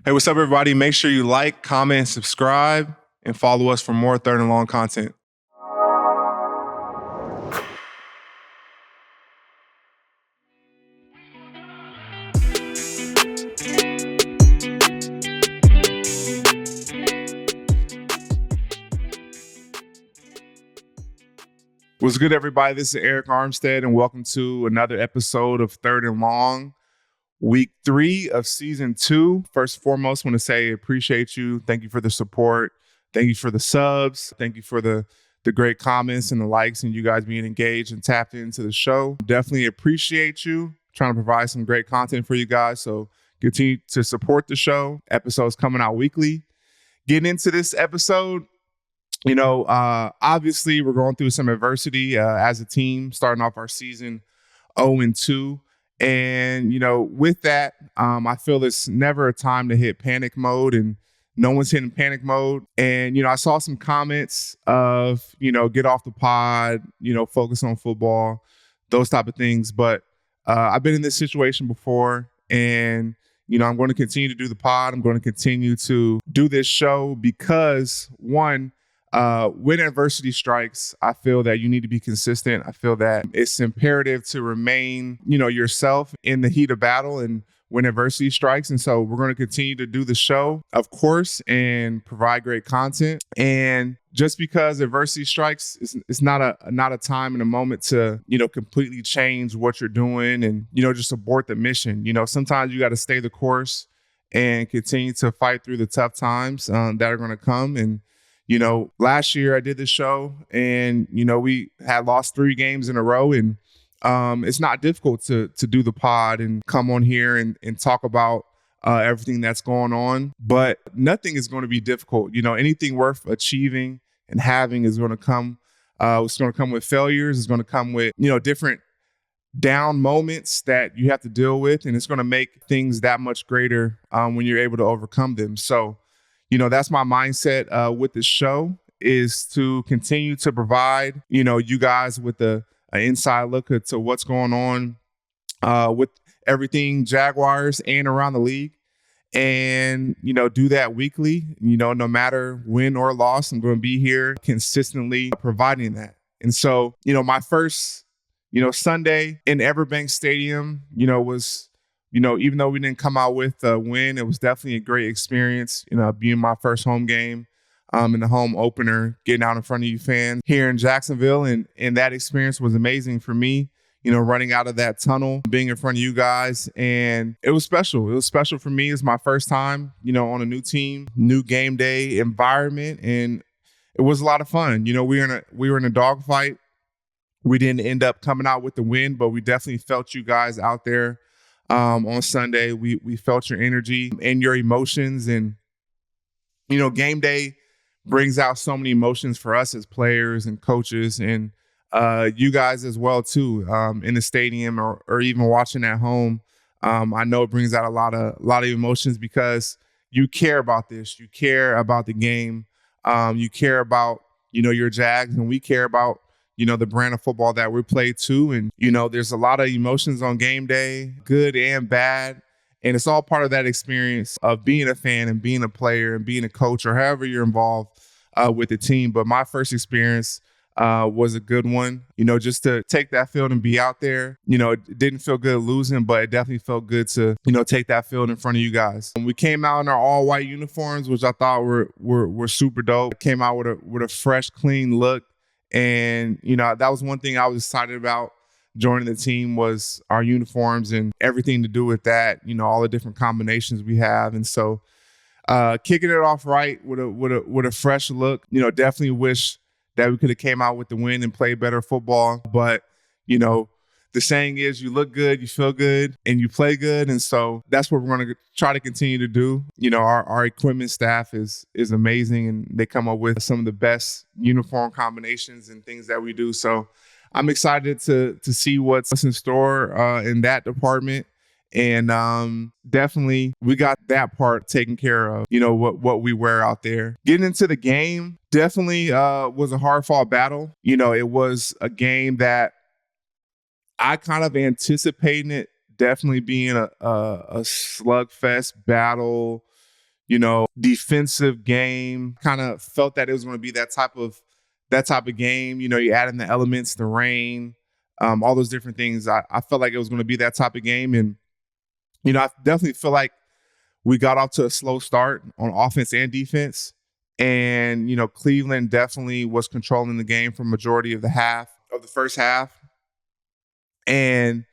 Hey, what's up, everybody? Make sure you like, comment, and subscribe, and follow us for more Third and Long content. What's good, everybody? This is Arik Armstead, and welcome to another episode of Third and Long, week 3 of season 2. First and foremost, I want to say appreciate you. Thank you for the support. Thank you for the subs. Thank you for the great comments and the likes and you guys being engaged and tapped into the show. Definitely appreciate you. Trying to provide some great content for you guys. So continue to support the show. Episodes coming out weekly. Getting into this episode, obviously we're going through some adversity as a team, starting off our season 0-2. And, with that, I feel it's never a time to hit panic mode, and no one's hitting panic mode. And, I saw some comments of, get off the pod, focus on football, those type of things. But I've been in this situation before, and, I'm going to continue to do the pod. I'm going to continue to do this show because, one, when adversity strikes, I feel that you need to be consistent. I feel that it's imperative to remain, yourself in the heat of battle and when adversity strikes. And so we're going to continue to do the show, of course, and provide great content. And just because adversity strikes, it's not a time and a moment to, completely change what you're doing and, just abort the mission. Sometimes you got to stay the course and continue to fight through the tough times that are going to come. And last year I did this show and, we had lost 3 games in a row, and it's not difficult to do the pod and come on here and talk about everything that's going on, but nothing is going to be difficult. Anything worth achieving and having is going to come. It's going to come with failures. It's going to come with, different down moments that you have to deal with, and it's going to make things that much greater when you're able to overcome them. So, that's my mindset with the show, is to continue to provide, you guys with an inside look to what's going on with everything Jaguars and around the league. And, do that weekly, no matter win or loss, I'm going to be here consistently providing that. And so, my first, Sunday in Everbank Stadium, was, even though we didn't come out with a win, it was definitely a great experience, being my first home game in the home opener, getting out in front of you fans here in Jacksonville. And that experience was amazing for me, running out of that tunnel, being in front of you guys. And it was special. It was special for me. It's my first time, on a new team, new game day environment. And it was a lot of fun. We were in a dogfight. We didn't end up coming out with the win, but we definitely felt you guys out there. On Sunday, we felt your energy and your emotions, and, game day brings out so many emotions for us as players and coaches, and you guys as well too, in the stadium or even watching at home. I know it brings out a lot of emotions because you care about this, you care about the game, you care about, your Jags, and we care about, the brand of football that we play too. And, there's a lot of emotions on game day, good and bad. And it's all part of that experience of being a fan and being a player and being a coach or however you're involved with the team. But my first experience was a good one, just to take that field and be out there. It didn't feel good losing, but it definitely felt good to, take that field in front of you guys. And we came out in our all white uniforms, which I thought were super dope. Came out with a fresh, clean look. And, that was one thing I was excited about joining the team, was our uniforms and everything to do with that, all the different combinations we have. And so kicking it off right with a fresh look, definitely wish that we could have came out with the win and played better football. But, the saying is, you look good, you feel good, and you play good. And so that's what we're going to try to continue to do. Our equipment staff is amazing, and they come up with some of the best uniform combinations and things that we do. So I'm excited to see what's in store in that department. And definitely we got that part taken care of, what we wear out there. Getting into the game definitely was a hard fought battle. It was a game that I kind of anticipated it definitely being a slugfest battle, defensive game. Kind of felt that it was going to be that type of game. You add in the elements, the rain, all those different things. I felt like it was going to be that type of game. And, I definitely feel like we got off to a slow start on offense and defense. And, Cleveland definitely was controlling the game for majority of the first half. And,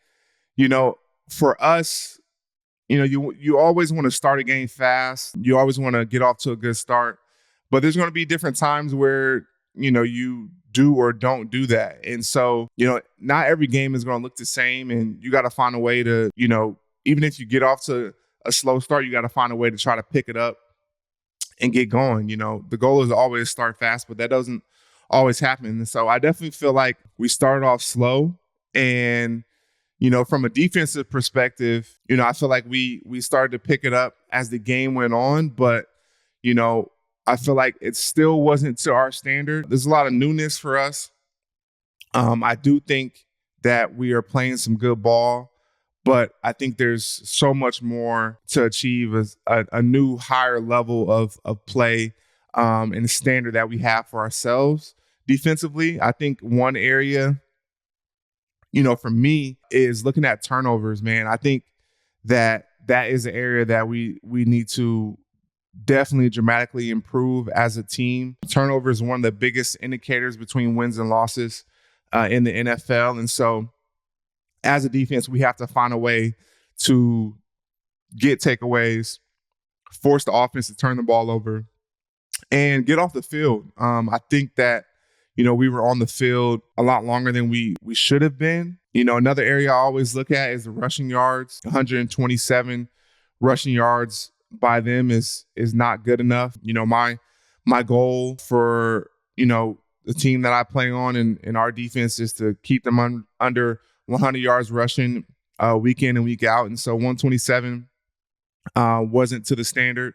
for us, you always want to start a game fast. You always want to get off to a good start. But there's going to be different times where, you do or don't do that. And so, not every game is going to look the same. And you got to find a way to, even if you get off to a slow start, you got to find a way to try to pick it up and get going. The goal is always start fast, but that doesn't always happen. And so I definitely feel like we started off slow. And, from a defensive perspective, I feel like we started to pick it up as the game went on. But, I feel like it still wasn't to our standard. There's a lot of newness for us. I do think that we are playing some good ball, but I think there's so much more to achieve as a new higher level of play and the standard that we have for ourselves defensively. I think one area, for me is looking at turnovers, man. I think that is an area that we need to definitely dramatically improve as a team. Turnover is one of the biggest indicators between wins and losses in the NFL. And so as a defense, we have to find a way to get takeaways, force the offense to turn the ball over, and get off the field. I think that, we were on the field a lot longer than we should have been. Another area I always look at is the rushing yards. 127 rushing yards by them is not good enough. My goal for, the team that I play on and our defense is to keep them under 100 yards rushing week in and week out. And so 127 wasn't to the standard.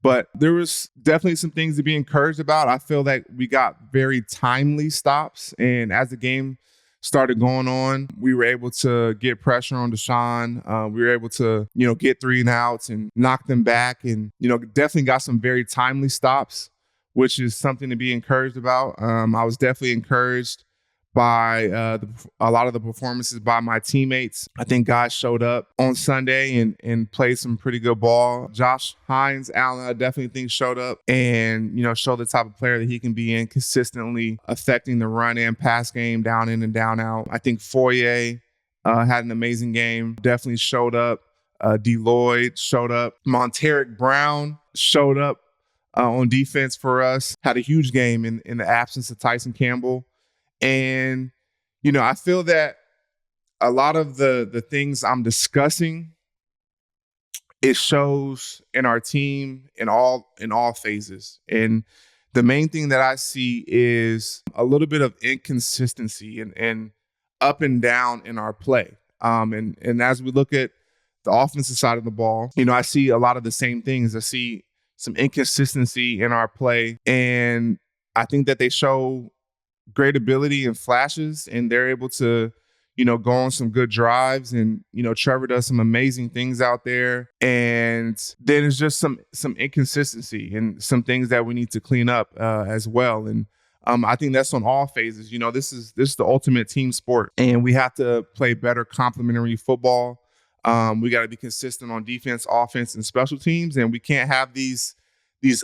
But there was definitely some things to be encouraged about. I feel like we got very timely stops. And as the game started going on, we were able to get pressure on Deshaun. We were able to, get 3 and outs and knock them back. And, definitely got some very timely stops, which is something to be encouraged about. I was definitely encouraged by a lot of the performances by my teammates. I think guys showed up on Sunday and played some pretty good ball. Josh Hines Allen, I definitely think showed up and, showed the type of player that he can be in, consistently affecting the run and pass game down in and down out. I think Foye had an amazing game, definitely showed up. Lloyd showed up. Monteric Brown showed up on defense for us, had a huge game in the absence of Tyson Campbell. And, I feel that a lot of the things I'm discussing, it shows in our team in all phases. And the main thing that I see is a little bit of inconsistency and up and down in our play. And as we look at the offensive side of the ball, I see a lot of the same things. I see some inconsistency in our play. And I think that they show great ability and flashes, and they're able to, go on some good drives. And, Trevor does some amazing things out there. And then there's just some inconsistency and some things that we need to clean up as well. And I think that's on all phases. This is the ultimate team sport, and we have to play better complementary football. We got to be consistent on defense, offense, and special teams, and we can't have these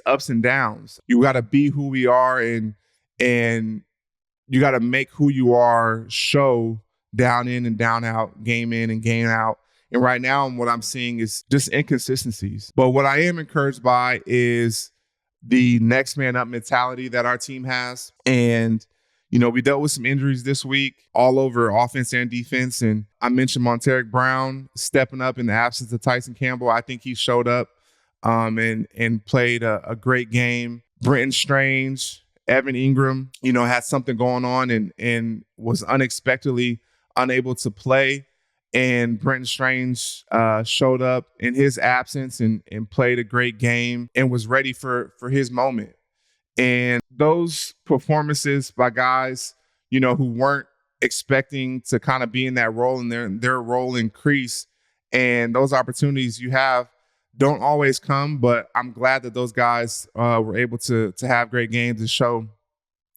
ups and downs. You got to be who we are, and you got to make who you are show down in and down out, game in and game out. And right now, what I'm seeing is just inconsistencies. But what I am encouraged by is the next man up mentality that our team has. And, we dealt with some injuries this week all over offense and defense. And I mentioned Monteric Brown stepping up in the absence of Tyson Campbell. I think he showed up and played a great game. Brenton Strange, Evan Ingram, had something going on and was unexpectedly unable to play. And Brenton Strange showed up in his absence and played a great game and was ready for his moment. And those performances by guys, who weren't expecting to kind of be in that role and their role increase, and those opportunities you have don't always come, but I'm glad that those guys were able to have great games and show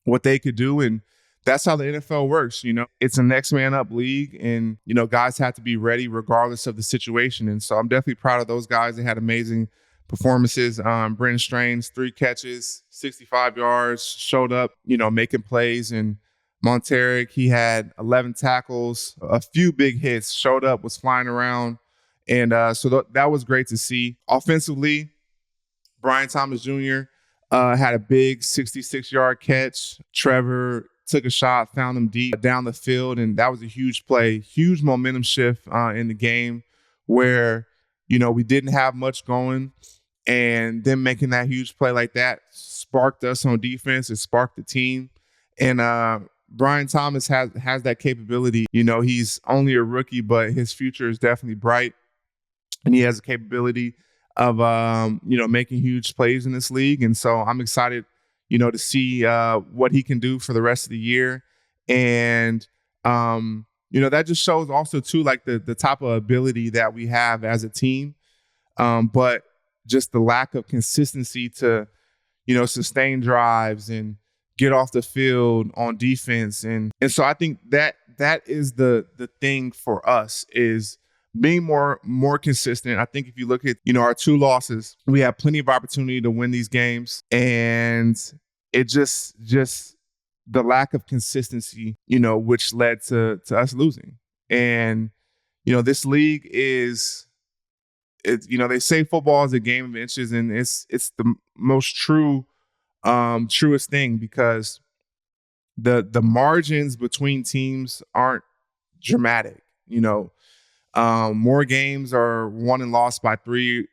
what they could do. And that's how the NFL works. It's a next man up league, and guys have to be ready regardless of the situation. And so I'm definitely proud of those guys. They had amazing performances. Brenton Strange, 3 catches, 65 yards, showed up, making plays. And Monteric, he had 11 tackles, a few big hits, showed up, was flying around. And that was great to see. Offensively, Brian Thomas Jr. Had a big 66-yard catch. Trevor took a shot, found him deep down the field, and that was a huge play, huge momentum shift in the game where, we didn't have much going, and them making that huge play like that sparked us on defense. It sparked the team. And Brian Thomas has that capability. He's only a rookie, but his future is definitely bright, and he has the capability of making huge plays in this league. And so I'm excited, to see what he can do for the rest of the year. And that just shows also too, like the type of ability that we have as a team, but just the lack of consistency to sustain drives and get off the field on defense. And so I think that is the thing for us, is being more consistent. I think if you look at, our 2 losses, we have plenty of opportunity to win these games. And it just the lack of consistency, which led to us losing. And, this league is, they say football is a game of inches, and it's the most truest thing, because the margins between teams aren't dramatic. More games are won and lost by three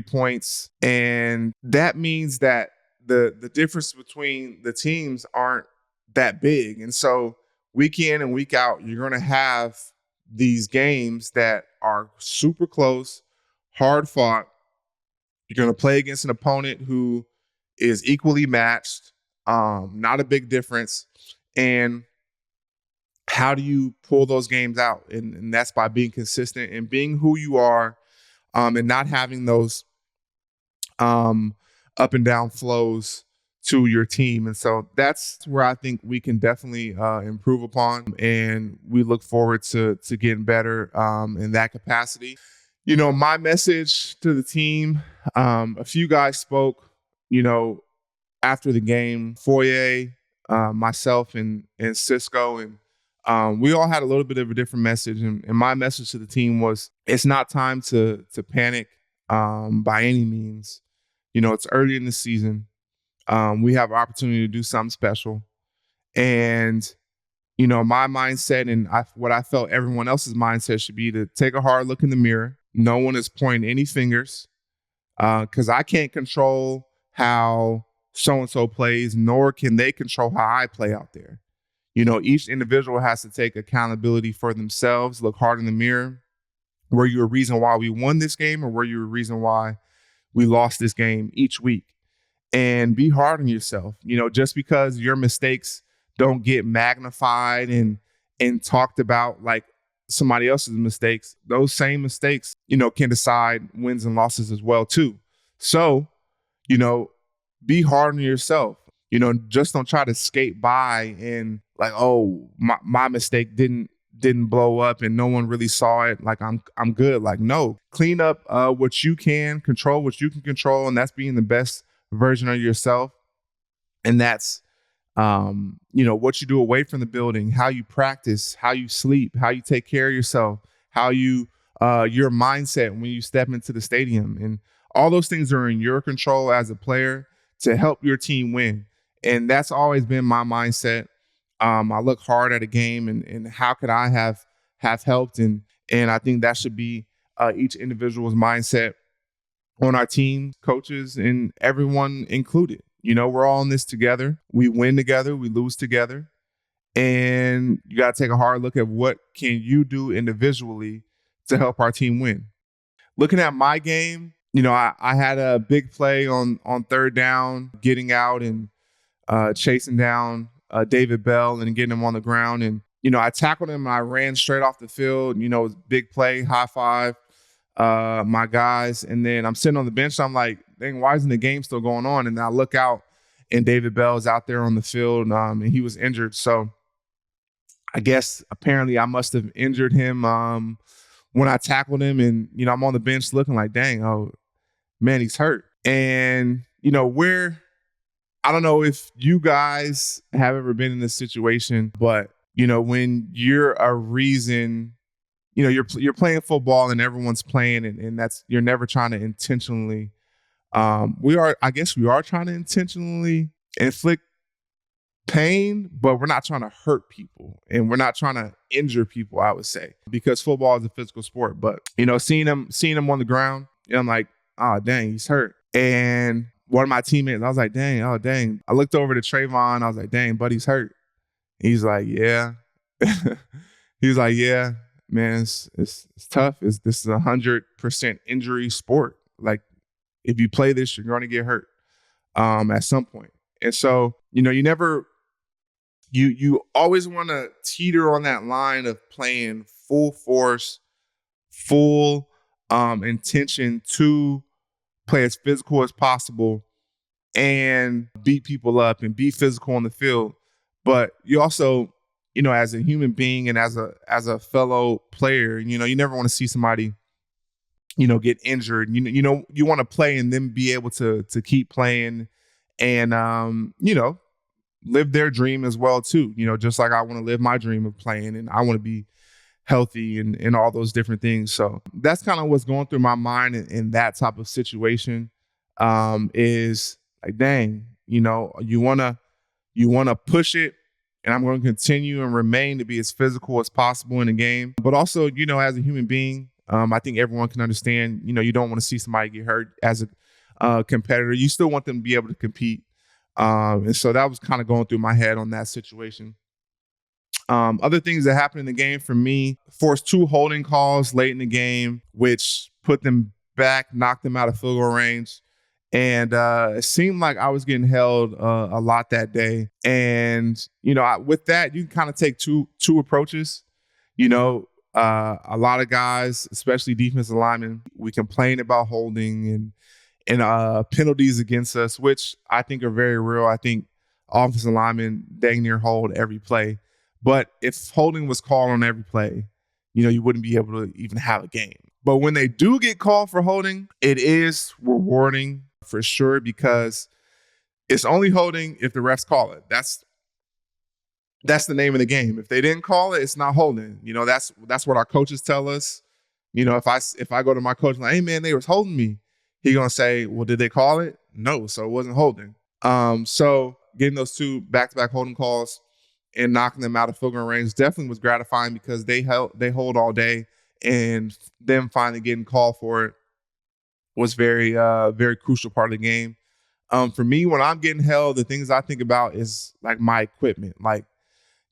points. And that means that the difference between the teams aren't that big. And so week in and week out, you're going to have these games that are super close, hard fought. You're going to play against an opponent who is equally matched, not a big difference. And how do you pull those games out? And that's by being consistent and being who you are, and not having those up and down flows to your team. And so that's where I think we can definitely improve upon. And we look forward to getting better in that capacity. My message to the team, a few guys spoke, after the game, Foye, myself and Cisco, and we all had a little bit of a different message. And my message to the team was, it's not time to panic by any means. It's early in the season. We have an opportunity to do something special. And, my mindset and what I felt everyone else's mindset should be, to take a hard look in the mirror. No one is pointing any fingers, because I can't control how so-and-so plays, nor can they control how I play out there. Each individual has to take accountability for themselves, look hard in the mirror. Were you a reason why we won this game, or were you a reason why we lost this game each week? And be hard on yourself. Just because your mistakes don't get magnified and talked about like somebody else's mistakes, those same mistakes, can decide wins and losses as well too. So, be hard on yourself. Just don't try to skate by and like, oh, my mistake didn't blow up and no one really saw it. Like I'm good. Like, no, clean up what you can control, what you can control, and that's being the best version of yourself. And that's what you do away from the building, how you practice, how you sleep, how you take care of yourself, how you your mindset when you step into the stadium, and all those things are in your control as a player to help your team win. And that's always been my mindset. I look hard at a game and how could I have helped, and I think that should be each individual's mindset on our team, coaches, and everyone included. We're all in this together. We win together, we lose together. And you got to take a hard look at what can you do individually to help our team win. Looking at my game, I had a big play on third down, getting out and chasing down David Bell and getting him on the ground. And, I tackled him and I ran straight off the field. It was a big play, high five. my guys. And then I'm sitting on the bench. I'm like, dang, why isn't the game still going on? And I look out and David Bell is out there on the field, and he was injured. So I guess apparently I must have injured him when I tackled him. And, I'm on the bench looking like, dang, oh, man, he's hurt. And, I don't know if you guys have ever been in this situation, but, when you're a reason, you're playing football and everyone's playing, and that's, you're never trying to intentionally, I guess we are trying to intentionally inflict pain, but we're not trying to hurt people and we're not trying to injure people, I would say, because football is a physical sport. But, seeing him on the ground, I'm like, oh, dang, he's hurt. And one of my teammates, I was like, dang. I looked over to Trayvon. I was like, dang, buddy's hurt. He's like, yeah. He's like, yeah, man, it's tough. This is 100% injury sport. Like, if you play this, you're going to get hurt at some point. And so, you always want to teeter on that line of playing full force, full intention to play as physical as possible and beat people up and be physical on the field. But you also, as a human being and as a fellow player, you never want to see somebody, get injured. You want to play and then be able to keep playing and live their dream as well too. Just like I want to live my dream of playing, and I want to be healthy and all those different things. So that's kind of what's going through my mind in that type of situation. Is like, dang, you want to push it, and I'm going to continue and remain to be as physical as possible in the game. But also, as a human being, I think everyone can understand, you don't want to see somebody get hurt as a competitor. You still want them to be able to compete. And so that was kind of going through my head on that situation. Other things that happened in the game for me, forced 2 holding calls late in the game, which put them back, knocked them out of field goal range. And it seemed like I was getting held a lot that day. And, with that, you can kind of take two approaches. A lot of guys, especially defensive linemen, we complain about holding and penalties against us, which I think are very real. I think offensive linemen dang near hold every play. But if holding was called on every play, you wouldn't be able to even have a game. But when they do get called for holding, it is rewarding for sure, because it's only holding if the refs call it. That's the name of the game. If they didn't call it, it's not holding. That's what our coaches tell us. If I go to my coach and like, hey man, they was holding me, he gonna say, well, did they call it? No, so it wasn't holding. So getting those 2 back-to-back holding calls and knocking them out of field goal range definitely was gratifying, because they hold all day, and them finally getting called for it was very, very crucial part of the game. For me, when I'm getting held, the things I think about is like my equipment. Like,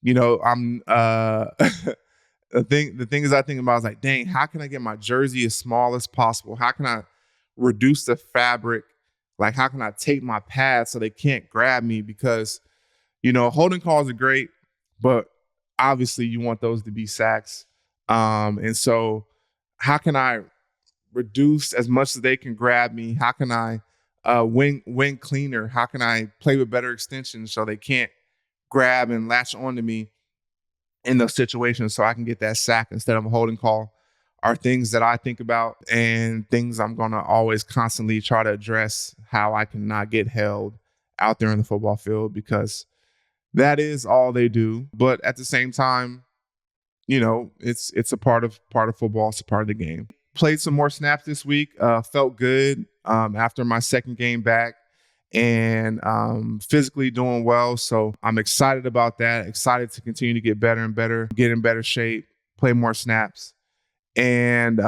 I'm the things I think about is like, dang, how can I get my jersey as small as possible? How can I reduce the fabric? Like, how can I tape my pads so they can't grab me? Because, holding calls are great, but obviously you want those to be sacks. And so how can I reduce as much as they can grab me? How can I win cleaner? How can I play with better extensions so they can't grab and latch onto me in those situations, so I can get that sack instead of a holding call, are things that I think about, and things I'm going to always constantly try to address, how I can not get held out there in the football field, because that is all they do. But at the same time, it's a part of football. It's a part of the game. Played some more snaps this week. Felt good after my second game back, and physically doing well. So I'm excited about that. Excited to continue to get better and better, get in better shape, play more snaps, and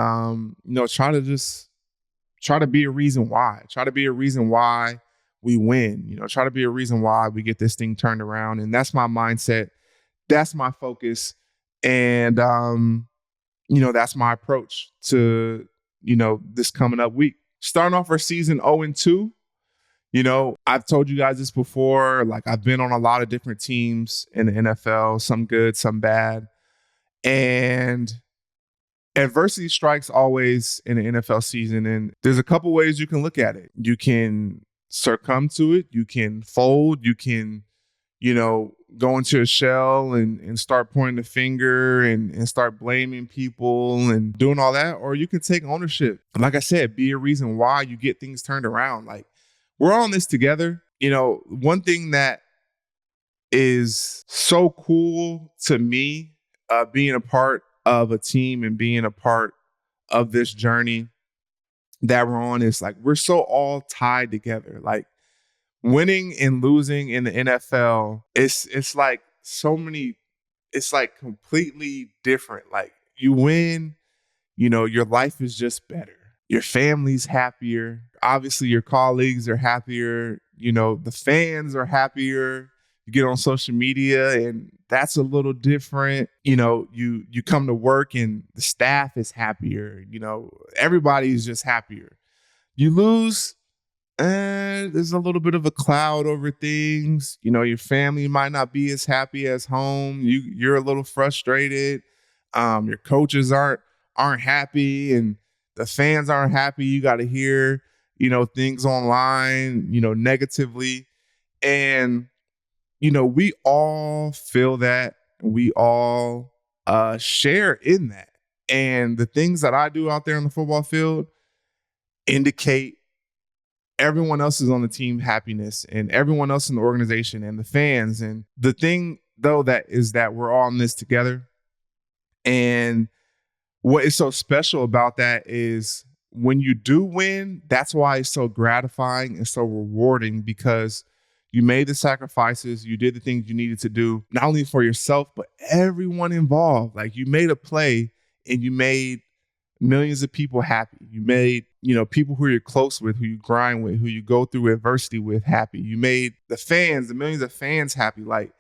try to be a reason why. Try to be a reason why we win. Try to be a reason why we get this thing turned around. And that's my mindset. That's my focus. And that's my approach to, this coming up week. Starting off our season 0-2. I've told you guys this before. Like, I've been on a lot of different teams in the NFL, some good, some bad. And, Adversity strikes always in the NFL season, and there's a couple ways you can look at it. You can succumb to it, you can fold, you can, go into a shell and start pointing the finger and start blaming people and doing all that, or you can take ownership. Like I said, be a reason why you get things turned around. Like, we're all in this together. One thing that is so cool to me, being a part of a team and being a part of this journey that we're on, is like, we're so all tied together. Like, winning and losing in the NFL, it's like so many, it's like completely different. Like, you win, your life is just better. Your family's happier. Obviously, your colleagues are happier. The fans are happier. You get on social media and that's a little different. You come to work and the staff is happier. Everybody's just happier. You lose, and there's a little bit of a cloud over things. Your family might not be as happy as home. You're a little frustrated. Your coaches aren't happy, and the fans aren't happy. You got to hear, things online, negatively. And, we all feel that. We all share in that. And the things that I do out there on the football field indicate everyone else is on the team happiness and everyone else in the organization and the fans. And the thing, though, that is that we're all in this together. And what is so special about that is when you do win, that's why it's so gratifying and so rewarding, because you made the sacrifices, you did the things you needed to do, not only for yourself, but everyone involved. Like, you made a play and you made millions of people happy. You made, people who you're close with, who you grind with, who you go through adversity with happy. You made the fans, the millions of fans happy. Like,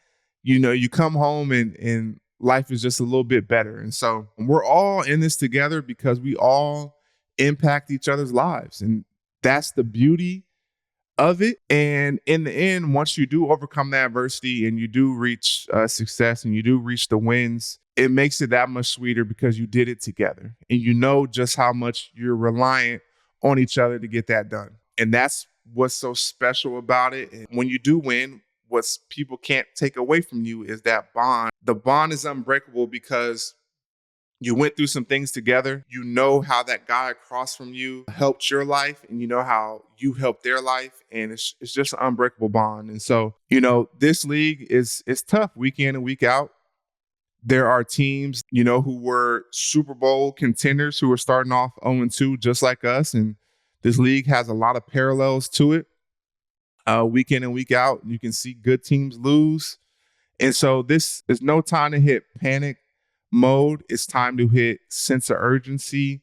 you come home and life is just a little bit better. And so we're all in this together because we all impact each other's lives. And that's the beauty of it. And in the end, once you do overcome that adversity and you do reach success and you do reach the wins, it makes it that much sweeter because you did it together. And you know just how much you're reliant on each other to get that done. And that's what's so special about it. And when you do win, what people can't take away from you is that bond. The bond is unbreakable because you went through some things together. You know how that guy across from you helped your life, and you know how you helped their life. And it's just an unbreakable bond. And so, this league is tough week in and week out. There are teams, who were Super Bowl contenders who are starting off 0-2 just like us. And this league has a lot of parallels to it. Week in and week out, you can see good teams lose. And so this is no time to hit panic mode. It's time to hit sense of urgency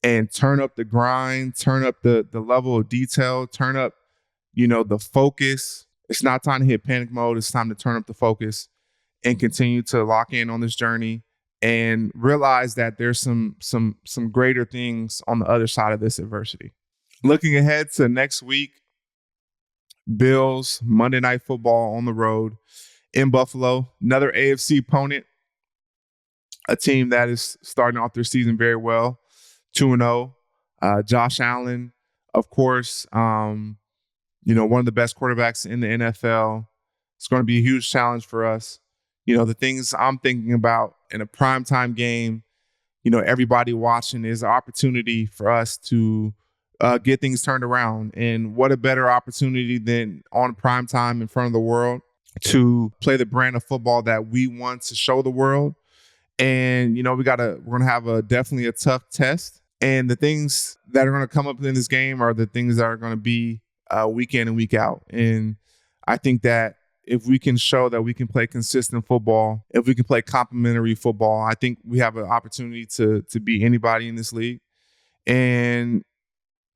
and turn up the grind, turn up the level of detail, turn up, the focus. It's not time to hit panic mode. It's time to turn up the focus and continue to lock in on this journey and realize that there's some greater things on the other side of this adversity. Looking ahead to next week, Bills, Monday Night Football on the road in Buffalo, another AFC opponent, a team that is starting off their season very well, 2-0. Josh Allen, of course, one of the best quarterbacks in the NFL. It's going to be a huge challenge for us. The things I'm thinking about in a primetime game, everybody watching, is an opportunity for us to get things turned around. And what a better opportunity than on primetime in front of the world to play the brand of football that we want to show the world. And, we're going to have definitely a tough test. And the things that are going to come up in this game are the things that are going to be week in and week out. And I think that if we can show that we can play consistent football, if we can play complementary football, I think we have an opportunity to beat anybody in this league. And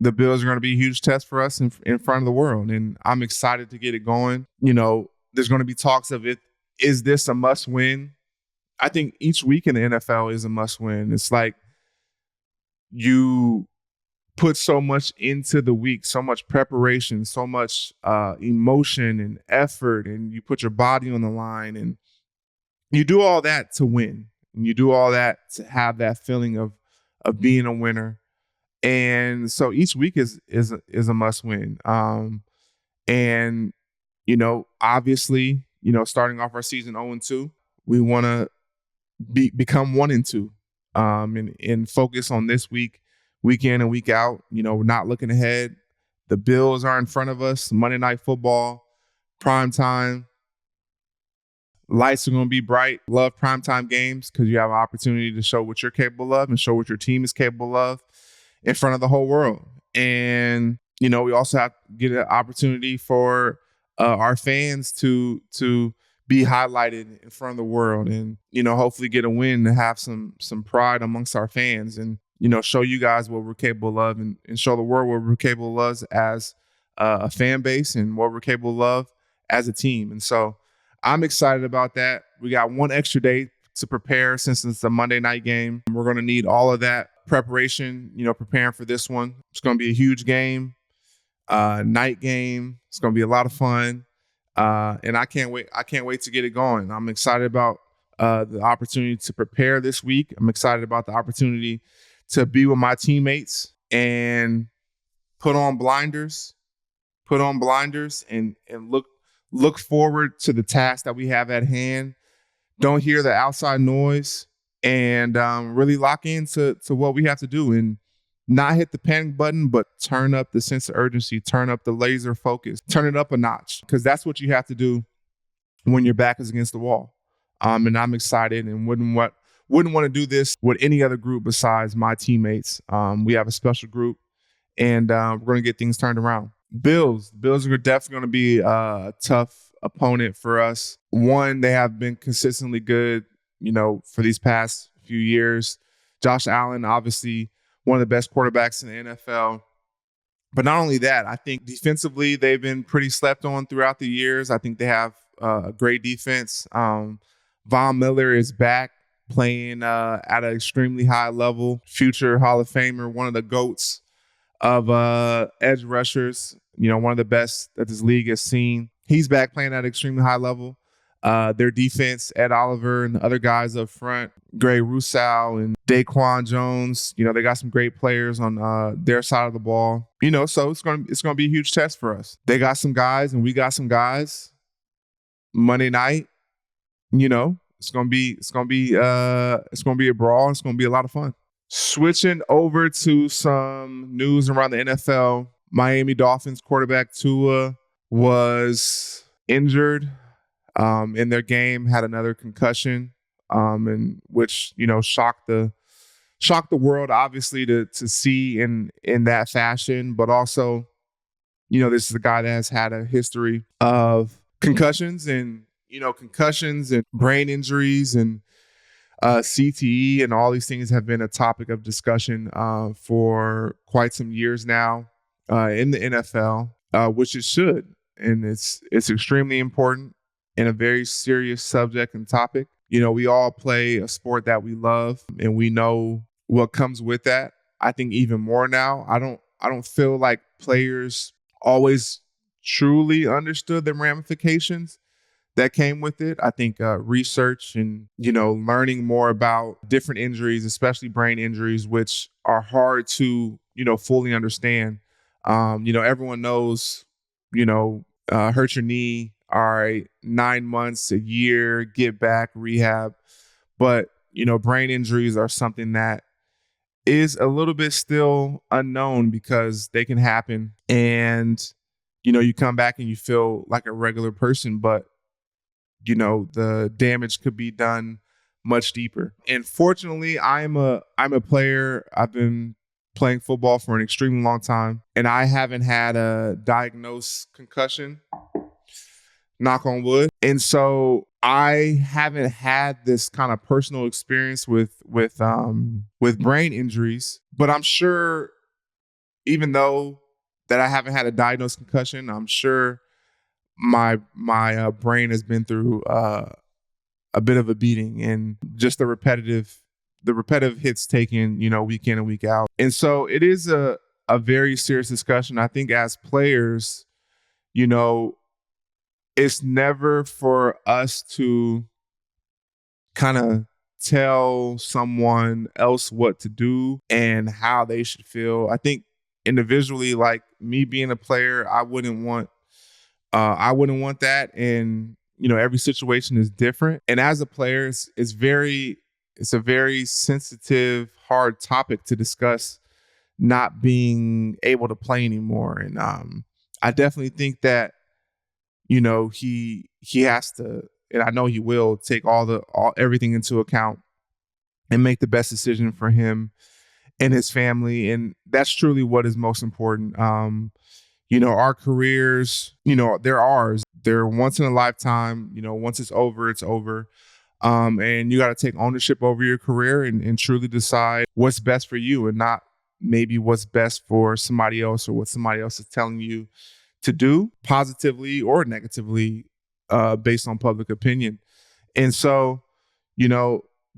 the Bills are going to be a huge test for us in front of the world. And I'm excited to get it going. There's going to be talks of it. Is this a must win? I think each week in the NFL is a must win. It's like you put so much into the week, so much preparation, so much emotion and effort, and you put your body on the line, and you do all that to win. And you do all that to have that feeling of being a winner. And so each week is a must win. And obviously, starting off our season 0-2, we want to become 1-2, and focus on this week in and week out. We're not looking ahead. The Bills are in front of us. Monday Night Football, prime time. Lights are going to be bright. Love primetime games because you have an opportunity to show what you're capable of and show what your team is capable of in front of the whole world. And we also have to get an opportunity for our fans to be highlighted in front of the world, and hopefully get a win to have some pride amongst our fans, and show you guys what we're capable of, and show the world what we're capable of as a fan base and what we're capable of as a team. And so I'm excited about that. We got one extra day to prepare since it's a Monday night game. We're going to need all of that preparation, preparing for this one. It's going to be a huge game, night game. It's going to be a lot of fun. And I can't wait. I can't wait to get it going. I'm excited about the opportunity to prepare this week. I'm excited about the opportunity to be with my teammates and put on blinders and look forward to the task that we have at hand. Don't hear the outside noise, and really lock into what we have to do, and not hit the panic button, but turn up the sense of urgency, turn up the laser focus, turn it up a notch, because that's what you have to do when your back is against the wall. And I'm excited and wouldn't want to do this with any other group besides my teammates. We have a special group, and we're going to get things turned around. Bills are definitely going to be a tough opponent for us. One, they have been consistently good, for these past few years. Josh Allen, obviously one of the best quarterbacks in the NFL. But not only that, I think defensively they've been pretty slept on throughout the years. I think they have a great defense. Von Miller is back playing at an extremely high level. Future Hall of Famer, one of the GOATs of edge rushers, one of the best that this league has seen. He's back playing at an extremely high level. Their defense, Ed Oliver and the other guys up front, Gray Rousseau and Daquan Jones, they got some great players on their side of the ball. So it's gonna be a huge test for us. They got some guys and we got some guys. Monday night, it's gonna be a brawl. It's gonna be a lot of fun. Switching over to some news around the NFL, Miami Dolphins quarterback Tua was injured in their game, had another concussion, and which shocked the world, obviously, to see in that fashion. But also, this is a guy that has had a history of concussions and brain injuries and CTE, and all these things have been a topic of discussion for quite some years now in the NFL, which it should, and it's extremely important and a very serious subject and topic. We all play a sport that we love, and we know what comes with that. I think even more now. I don't feel like players always truly understood the ramifications that came with it. I think research and, learning more about different injuries, especially brain injuries, which are hard to, fully understand. Everyone knows, hurt your knee, all right, 9 months, a year, get back, rehab. But, brain injuries are something that is a little bit still unknown because they can happen. And, you come back and you feel like a regular person, but the damage could be done much deeper. And fortunately, I'm a player. I've been playing football for an extremely long time, and I haven't had a diagnosed concussion, knock on wood. And so I haven't had this kind of personal experience with brain injuries, but I'm sure, even though that I haven't had a diagnosed concussion, I'm sure my brain has been through a bit of a beating, and just the repetitive hits taken, week in and week out. And so it is a very serious discussion. I think as players, it's never for us to kind of tell someone else what to do and how they should feel. I think individually, like me being a player, I wouldn't want that. And every situation is different. And as a player, it's a very sensitive, hard topic to discuss not being able to play anymore. And I definitely think that he has to, and I know he will take everything into account and make the best decision for him and his family. And that's truly what is most important. Our careers, they're ours. They're once in a lifetime. Once it's over, it's over. And you got to take ownership over your career and truly decide what's best for you and not maybe what's best for somebody else or what somebody else is telling you to do, positively or negatively, based on public opinion. And so,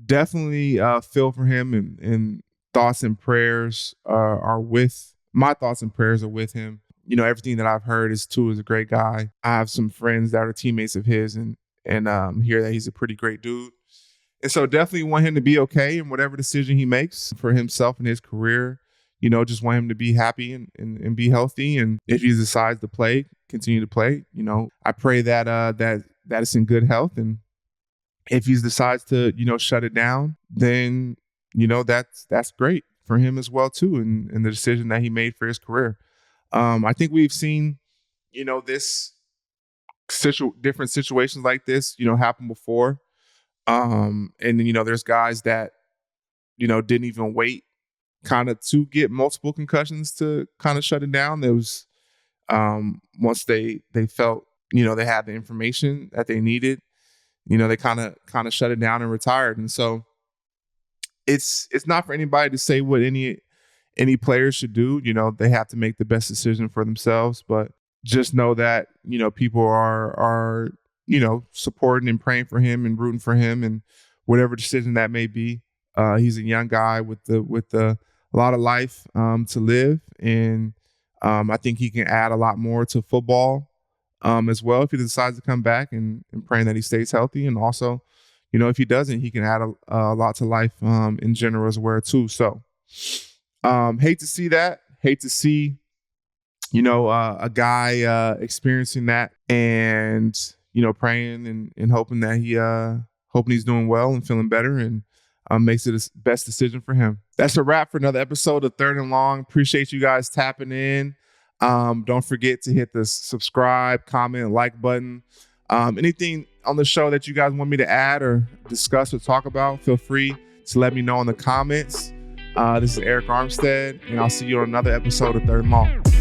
definitely feel for him, and thoughts and prayers my thoughts and prayers are with him. Everything that I've heard is a great guy. I have some friends that are teammates of his and hear that he's a pretty great dude. And so definitely want him to be okay in whatever decision he makes for himself and his career. Just want him to be happy and be healthy. And if he decides to play, continue to play. I pray that that it's in good health. And if he decides to, shut it down, then, that's great for him as well too. And the decision that he made for his career. I think we've seen, this different situations like this, happen before. And then, there's guys that, didn't even wait kind of to get multiple concussions to kind of shut it down. There was, once they felt, they had the information that they needed, they kind of shut it down and retired. And so it's not for anybody to say what any players should do. They have to make the best decision for themselves, but just know that, people are, supporting and praying for him and rooting for him and whatever decision that may be. He's a young guy with a lot of life to live. And I think he can add a lot more to football as well if he decides to come back, and praying that he stays healthy. And also, if he doesn't, he can add a lot to life in general as well too. So hate to see that. Hate to see, a guy experiencing that, and, praying and hoping that hoping he's doing well and feeling better, and makes it the best decision for him. That's a wrap for another episode of Third and Long. Appreciate you guys tapping in. Don't forget to hit the subscribe, comment, like button. Anything on the show that you guys want me to add or discuss or talk about, feel free to let me know in the comments. This is Arik Armstead, and I'll see you on another episode of Third and Long.